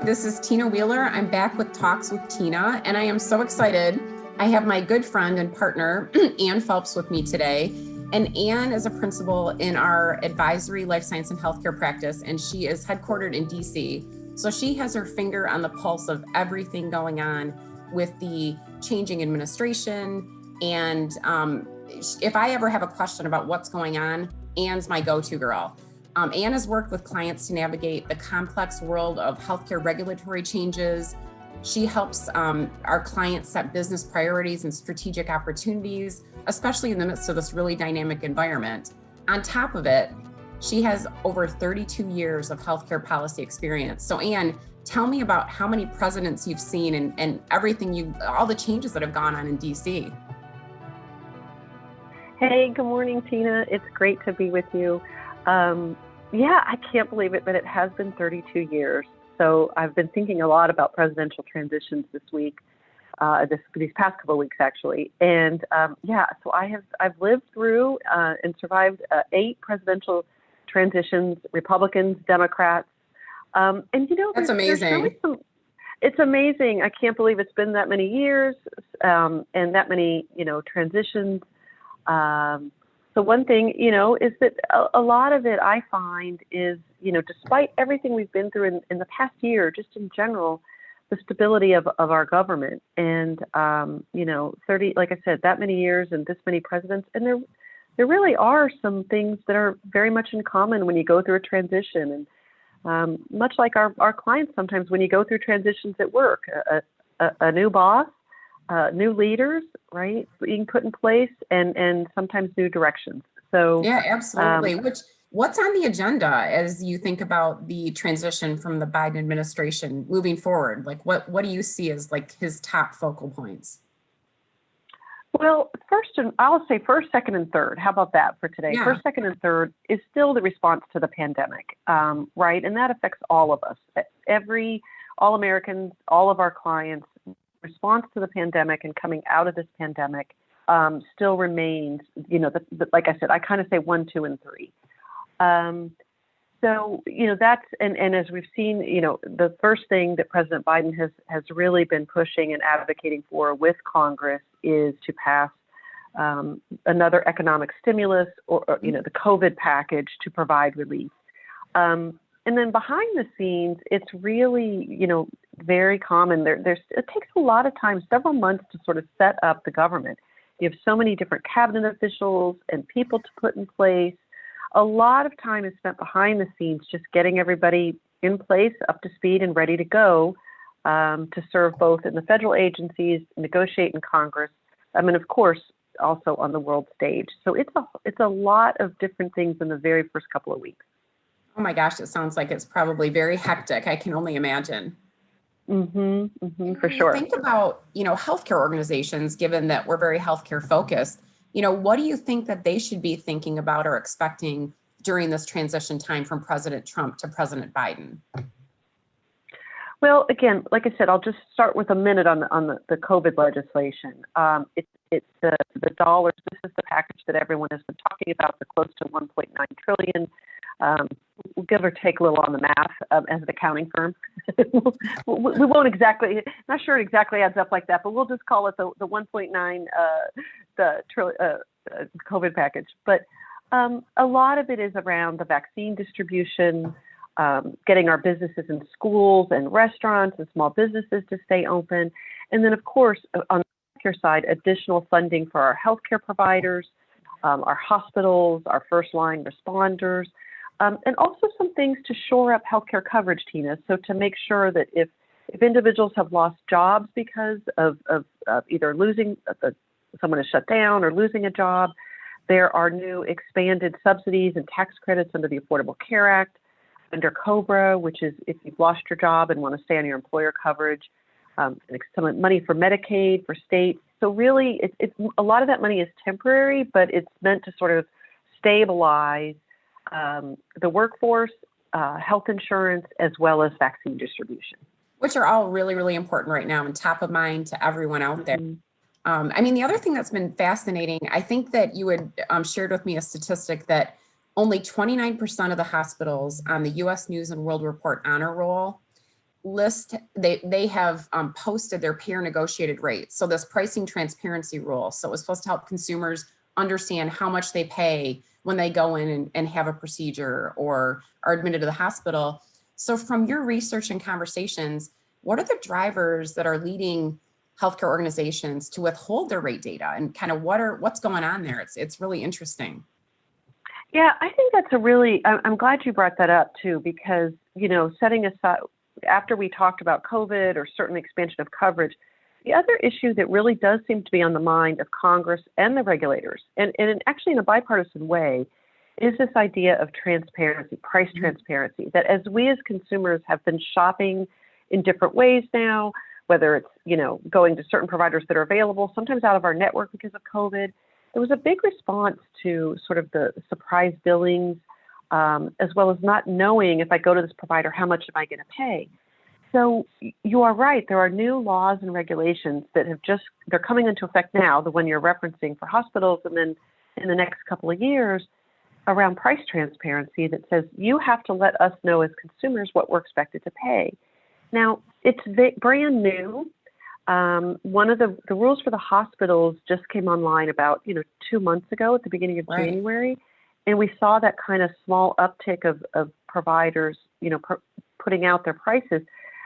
This is Tina Wheeler. I'm back with Talks with Tina, and I am so excited. I have my good friend and partner, Anne Phelps, with me today. And Anne is a principal in our advisory life science and healthcare practice, and she is headquartered in DC. So she has her finger on the pulse of everything going on with the changing administration. And if I ever have a question about what's going on, Anne's my go-to girl. Anne has worked with clients to navigate the complex world of healthcare regulatory changes. She helps our clients set business priorities and strategic opportunities, especially in the midst of this really dynamic environment. On top of it, she has over 32 years of healthcare policy experience. So Anne, tell me about how many presidents you've seen and everything all the changes that have gone on in DC. Hey, good morning, Tina. It's great to be with you. Yeah, I can't believe it, but it has been 32 years. So I've been thinking a lot about presidential transitions this week, these past couple of weeks actually. And so I've lived through and survived 8 presidential transitions, Republicans, Democrats. And that's amazing. It's amazing. I can't believe it's been that many years and that many, transitions. So one thing, is that a lot of it I find is, despite everything we've been through in the past year, just in general, the stability of our government and, 30, like I said, that many years and this many presidents. And there really are some things that are very much in common when you go through a transition. And much like our clients, sometimes when you go through transitions at work, a new boss, new leaders, right, being put in place, and sometimes new directions. So yeah, absolutely. What's on the agenda as you think about the transition from the Biden administration moving forward? Like, what do you see as like his top focal points? Well, I'll say first, second, and third. How about that for today? Yeah. First, second, and third is still the response to the pandemic, right? And that affects all of us, all Americans, all of our clients. Response to the pandemic and coming out of this pandemic still remains, like I said, I kind of say 1, 2, and 3. So, that's, and as we've seen, the first thing that President Biden has really been pushing and advocating for with Congress is to pass another economic stimulus or the COVID package to provide relief. And then behind the scenes, it's really, very common. It takes a lot of time, several months to sort of set up the government. You have so many different cabinet officials and people to put in place. A lot of time is spent behind the scenes just getting everybody in place, up to speed and ready to go to serve both in the federal agencies, negotiate in Congress, and of course, also on the world stage. So it's a lot of different things in the very first couple of weeks. Oh my gosh, it sounds like it's probably very hectic. I can only imagine. For sure. Think about, healthcare organizations, given that we're very healthcare focused, what do you think that they should be thinking about or expecting during this transition time from President Trump to President Biden? Well, again, like I said, I'll just start with a minute on the COVID legislation. It's the dollars. This is the package that everyone has been talking about, the close to 1.9 trillion. We'll give or take a little on the math as an accounting firm. we won't exactly, not sure it exactly adds up like that, but we'll just call it the 1.9 COVID package. But a lot of it is around the vaccine distribution, getting our businesses and schools and restaurants and small businesses to stay open. And then, of course, on the healthcare side, additional funding for our healthcare providers, our hospitals, our first line responders. And also some things to shore up healthcare coverage, Tina. So to make sure that if individuals have lost jobs because of either losing, someone is shut down or losing a job, there are new expanded subsidies and tax credits under the Affordable Care Act, under COBRA, which is if you've lost your job and want to stay on your employer coverage, some money for Medicaid, for states. So really, it's a lot of that money is temporary, but it's meant to sort of stabilize the workforce, health insurance, as well as vaccine distribution. Which are all really, really important right now and top of mind to everyone out there. The other thing that's been fascinating, I think that you had shared with me a statistic that only 29% of the hospitals on the U.S. News and World Report honor roll they have posted their payer negotiated rates. So this pricing transparency rule. So it was supposed to help consumers understand how much they pay when they go in and have a procedure or are admitted to the hospital. So from your research and conversations, what are the drivers that are leading healthcare organizations to withhold their rate data, and kind of what's going on there? It's really interesting. Yeah, I think that's I'm glad you brought that up too, because, setting aside, after we talked about COVID or certain expansion of coverage, the other issue that really does seem to be on the mind of Congress and the regulators, and actually in a bipartisan way, is this idea of transparency, price transparency, that as we as consumers have been shopping in different ways now, whether it's, going to certain providers that are available, sometimes out of our network because of COVID, there was a big response to sort of the surprise billings, as well as not knowing if I go to this provider, how much am I going to pay? So you are right. There are new laws and regulations that they're coming into effect now, the one you're referencing for hospitals, and then in the next couple of years around price transparency that says you have to let us know as consumers what we're expected to pay. Now, it's brand new. One of the rules for the hospitals just came online about 2 months ago at the beginning of January, and we saw that kind of small uptick of providers putting out their prices.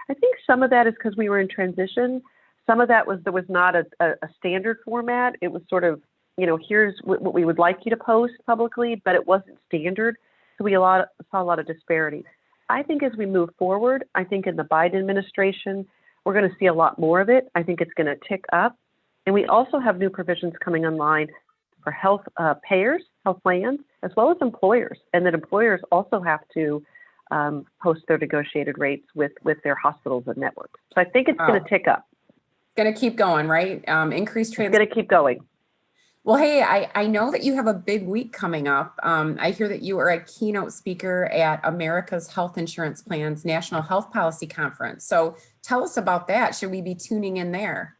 I think some of that is because we were in transition. Some of that was there was not a standard format. It was sort of here's what we would like you to post publicly, but it wasn't standard. So we saw a lot of disparity. I think as we move forward, I think in the Biden administration, we're going to see a lot more of it. I think it's going to tick up. And we also have new provisions coming online for health payers, health plans, as well as employers, and that employers also have to post their negotiated rates with their hospitals and networks. So I think it's going to tick up. It's going to keep going, right? Increased transparency. It's going to keep going. Well, hey, I know that you have a big week coming up. I hear that you are a keynote speaker at America's Health Insurance Plans National Health Policy Conference. So tell us about that. Should we be tuning in there?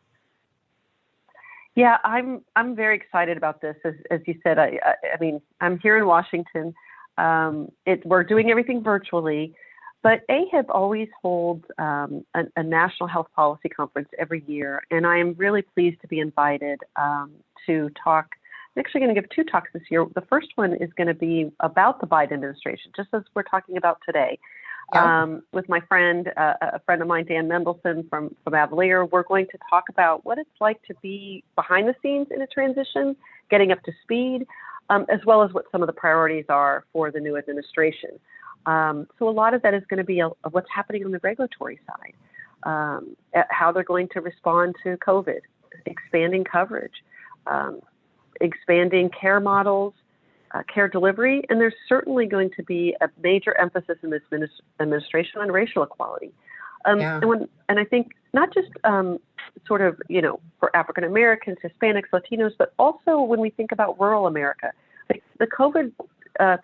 Yeah, I'm very excited about this. As you said, I mean, I'm here in Washington. We're doing everything virtually, but AHAB always holds a national health policy conference every year, and I am really pleased to be invited to talk. I'm actually going to give 2 talks this year. The first one is going to be about the Biden administration, just as we're talking about today. With my friend, a friend of mine, Dan Mendelson from Avalier. We're going to talk about what it's like to be behind the scenes in a transition, getting up to speed, as well as what some of the priorities are for the new administration. So a lot of that is going to be of what's happening on the regulatory side, how they're going to respond to COVID, expanding coverage, expanding care models, care delivery, and there's certainly going to be a major emphasis in this administration on racial equality. And I think not just sort of, for African Americans, Hispanics, Latinos, but also when we think about rural America. The COVID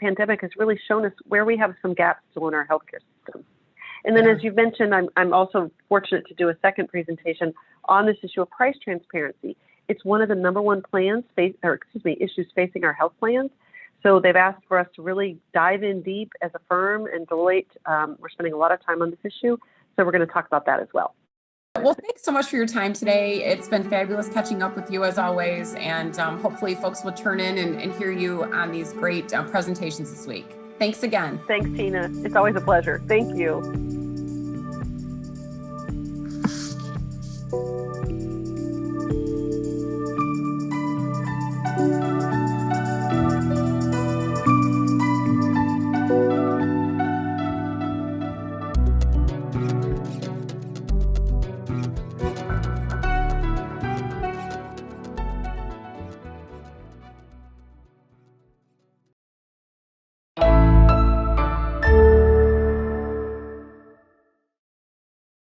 pandemic has really shown us where we have some gaps still in our healthcare system. And then, as you've mentioned, I'm also fortunate to do a second presentation on this issue of price transparency. It's one of the number one issues facing our health plans. So they've asked for us to really dive in deep as a firm, and Deloitte, we're spending a lot of time on this issue. So we're going to talk about that as well. Well, thanks so much for your time today. It's been fabulous catching up with you as always. And hopefully folks will turn in and hear you on these great presentations this week. Thanks again. Thanks, Tina. It's always a pleasure. Thank you.